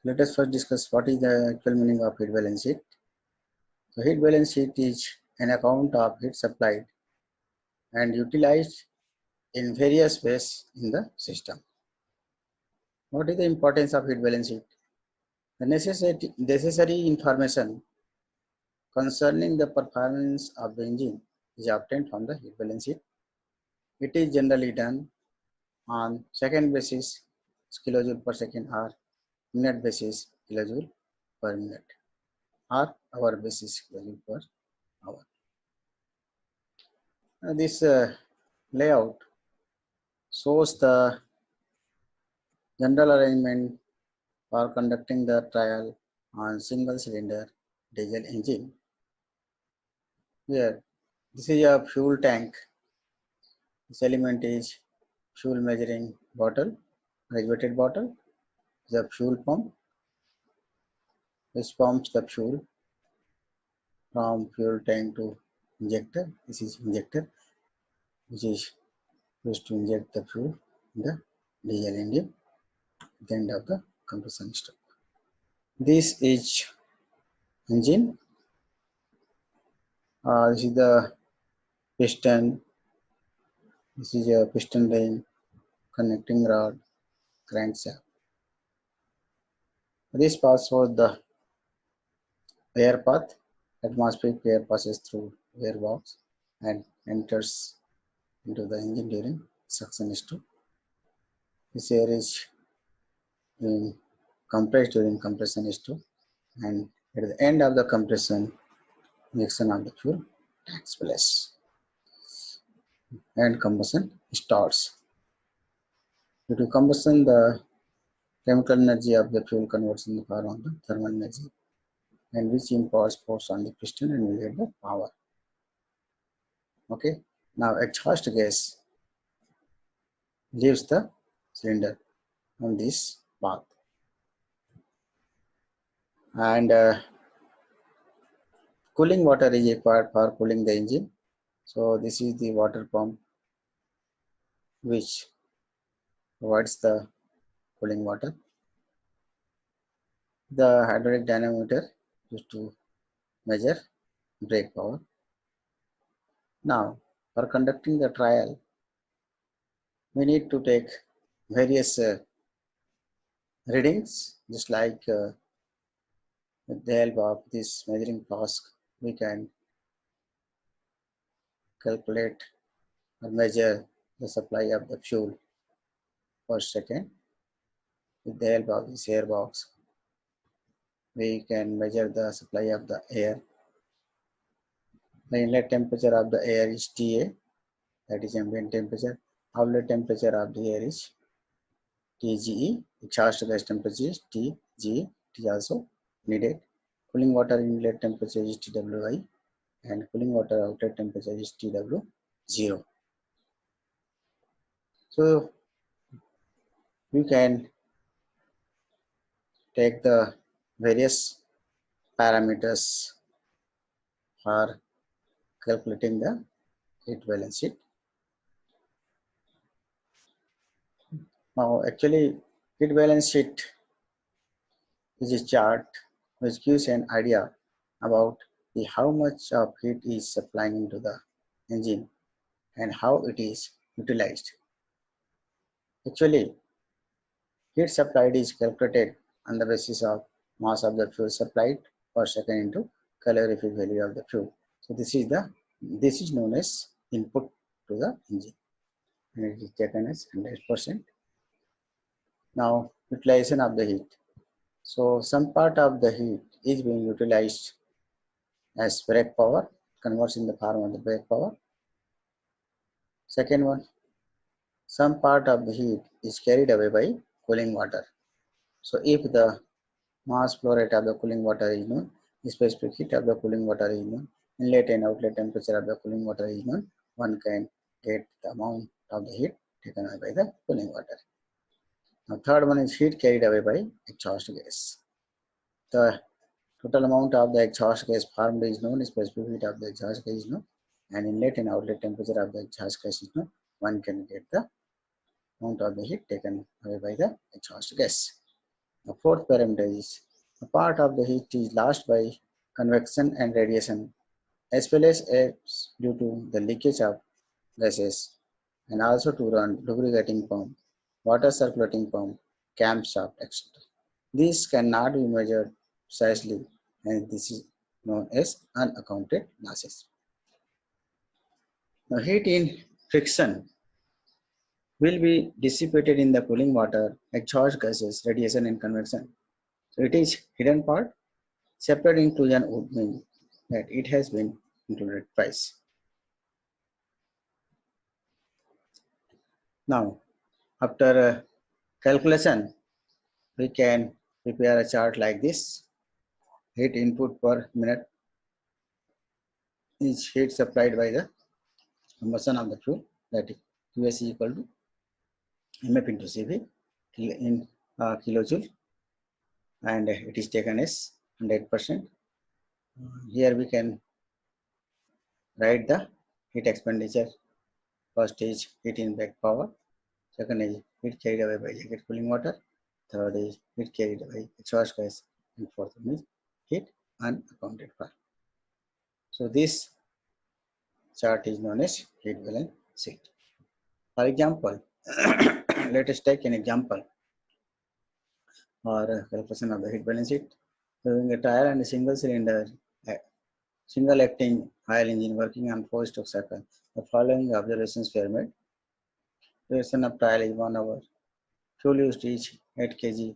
Let us first discuss what is the actual meaning of heat balance sheet. So heat balance sheet is an account of heat supplied and utilized in various ways in the system. What is the importance of heat balance sheet? The necessary information concerning the performance of the engine is obtained from the heat balance sheet. It is generally done on second basis kilojoule per second or minute basis kilojoule per minute or hour basis kilojoule per hour. This layout shows the general arrangement for conducting the trial on single cylinder diesel engine. Here, this is a fuel tank. This element is fuel measuring bottle, graduated bottle. The fuel pump. This pumps the fuel from fuel tank to injector. This is injector, which is used to inject the fuel in the diesel engine at the end of the compression step. This is engine. This is the piston. This is a piston ring, connecting rod, crankshaft. This passes for the air path. Atmospheric air passes through air box and enters into the engine during suction stroke. This air is being compressed during compression stroke, and at the end of the compression, injection of the fuel takes place and combustion starts. Due to combustion, the chemical energy of the fuel converts in the form of the thermal energy, and which imparts force on the piston and will get the power. Okay, now exhaust gas leaves the cylinder on this path, and cooling water is required for cooling the engine. So this is the water pump which provides the cooling water. The hydraulic dynamometer used to measure brake power. Now, for conducting the trial, we need to take various readings, just like with the help of this measuring flask, we can calculate or measure the supply of the fuel per second. With the help of this air box, we can measure the supply of the air. The inlet temperature of the air is TA, that is ambient temperature. Outlet temperature of the air is TGE. Exhaust gas temperature is TGE. It is also needed. Cooling water inlet temperature is TWI, and cooling water outlet temperature is TW0. So we can take the various parameters for calculating the heat balance sheet. Now, actually, heat balance sheet is a chart which gives an idea about how much of heat is supplying into the engine and how it is utilized. Actually, heat supplied is calculated on the basis of mass of the fuel supplied per second into calorific value of the fuel. So this is known as input to the engine, and it is taken as 100%. Now, utilization of the heat. So some part of the heat is being utilized as brake power, converts in the form of the brake power. Second one, some part of the heat is carried away by cooling water. So if the mass flow rate of the cooling water is known, the specific heat of the cooling water is known, inlet and outlet temperature of the cooling water is known, one can get the amount of the heat taken away by the cooling water. Now third one is heat carried away by exhaust gas. The total amount of the exhaust gas formed is known, specific heat of the exhaust gas is known, and inlet and outlet temperature of the exhaust gas is known. One can get the amount of the heat taken away by the exhaust gas. The fourth parameter is a part of the heat is lost by convection and radiation, as well as apes due to the leakage of gases, and also to run lubricating pump, water circulating pump, camshaft, etc. These cannot be measured precisely, and this is known as unaccounted losses. Now, heat in friction will be dissipated in the cooling water, exhaust gases, radiation, and convection. So it is hidden part. Separate inclusion would mean that it has been included twice. Now, after calculation, we can prepare a chart like this. Heat input per minute is heat supplied by the combustion of the fuel, that is QS equal to MF into CV in kilojoule, and it is taken as 100%. Here we can write the heat expenditure. First is heat in back power, second is heat carried away by jacket cooling water, third is heat carried away exhaust gas, and fourth one is heat unaccounted for. So this chart is known as heat balance sheet. For example, let us take an example or calculation of the heat balance sheet. Using a tire and a single cylinder, single acting oil engine working on 4-stroke cycle, the following observations were made. Duration of trial is 1 hour. Fuel used is 8 kg.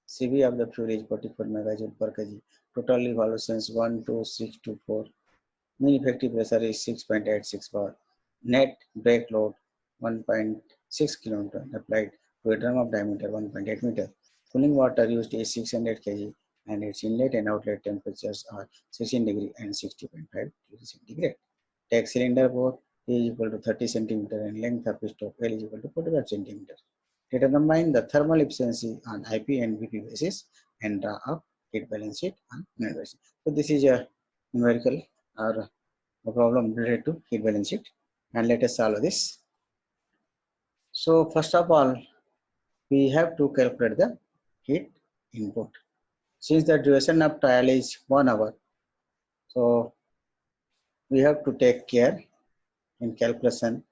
CV of the fuel is 44 megajoule per kg. Total evaluations 1, 2, 6 to 4. Mean effective pressure is 6.86 bar. Net brake load 1.6 kN applied to a drum of diameter 1.8 meter. Cooling water used is 600 kg and its inlet and outlet temperatures are 16 degree and 60.5 degrees centigrade. Take cylinder bore is equal to 30 centimeter and length of stroke L is equal to 45 centimeter. Determine the thermal efficiency on IP and BP basis and draw up heat balance sheet on minute basis. So this is a numerical or a problem related to heat balance sheet, and let us solve this. So first of all, we have to calculate the heat input. Since the duration of trial is 1 hour, so we have to take care in calculation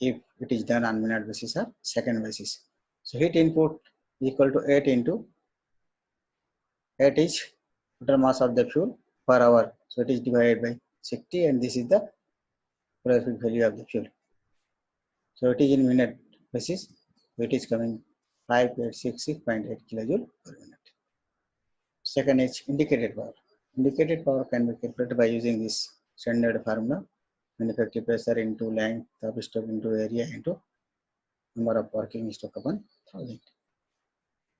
if it is done on minute basis or second basis. So heat input equal to 8 into 8 is total mass of the fuel per hour. So it is divided by 60, and this is the calorific value of the fuel. So it is in minute basis. So it is coming 5866.8 kilojoule per minute. Second is indicated power. Indicated power can be calculated by using this standard formula: mean effective pressure into length of stroke into area into number of working stroke upon 1000.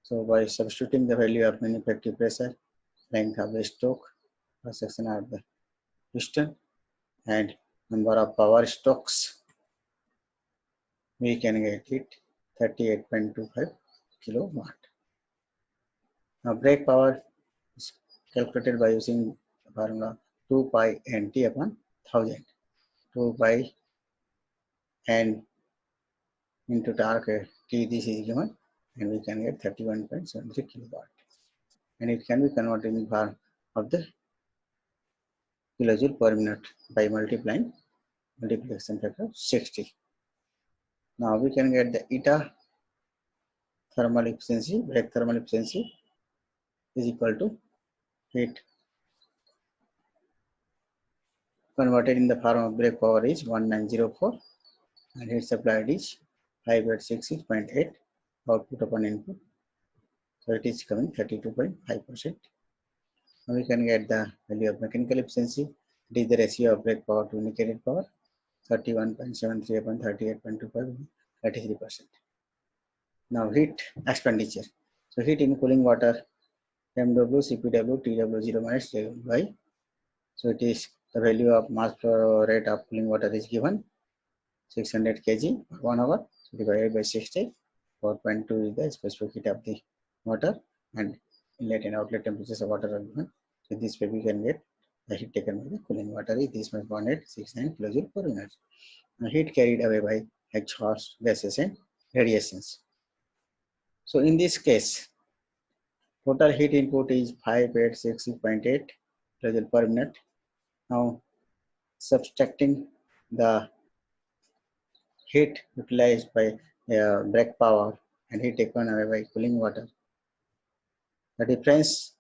So by substituting the value of mean effective pressure, length of the stroke, cross section of the piston, and number of power strokes, we can get it 38.25 kilowatt. Now brake power is calculated by using the formula 2 pi nt upon 1000. 2 pi n into torque T, this is given, and we can get 31.73 kilowatt. And it can be converted in form of the kilojoule per minute by multiplying multiplication factor 60. Now we can get the eta thermal efficiency, brake thermal efficiency is equal to heat converted in the form of brake power is 1904 and heat supplied is 5866.8 output upon input. So it is coming 32.5%. Now we can get the value of mechanical efficiency. It is the ratio of brake power to indicated power, 31.73 upon 38.25, 33%. Now heat expenditure. So heat in cooling water, MW, CPW, TW0 minus by. So it is the value of mass flow rate of cooling water is given 600 kg per 1 hour, so divided by 60. 4.2 is the specific heat of the water, and inlet and outlet temperatures of water are given. So this way we can get the heat taken by the cooling water is this much 1869 kilojoule per unit. Now heat carried away by exhaust gases and radiations. So in this case, Total heat input is 586.8 joule per minute. Now subtracting the heat utilized by break power and heat taken away by cooling water. The difference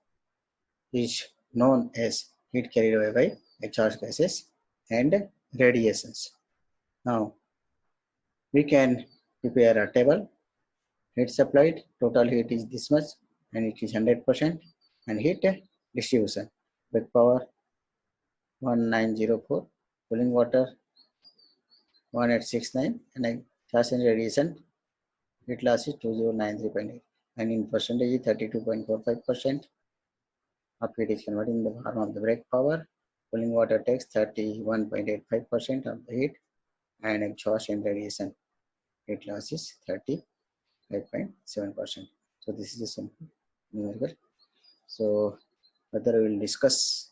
is known as heat carried away by exhaust gases and radiations. Now we can prepare a table. Heat supplied, total heat is this much and it is 100%, and heat distribution. Break power 1904, cooling water 1869, and charge and radiation heat loss is 2093.8, and in percentage 32.45% of heat is converted in the form of the break power. Cooling water takes 31.85% of the heat, and exhaust and radiation heat loss is 35.7%. So this is a simple numerical. So further we will discuss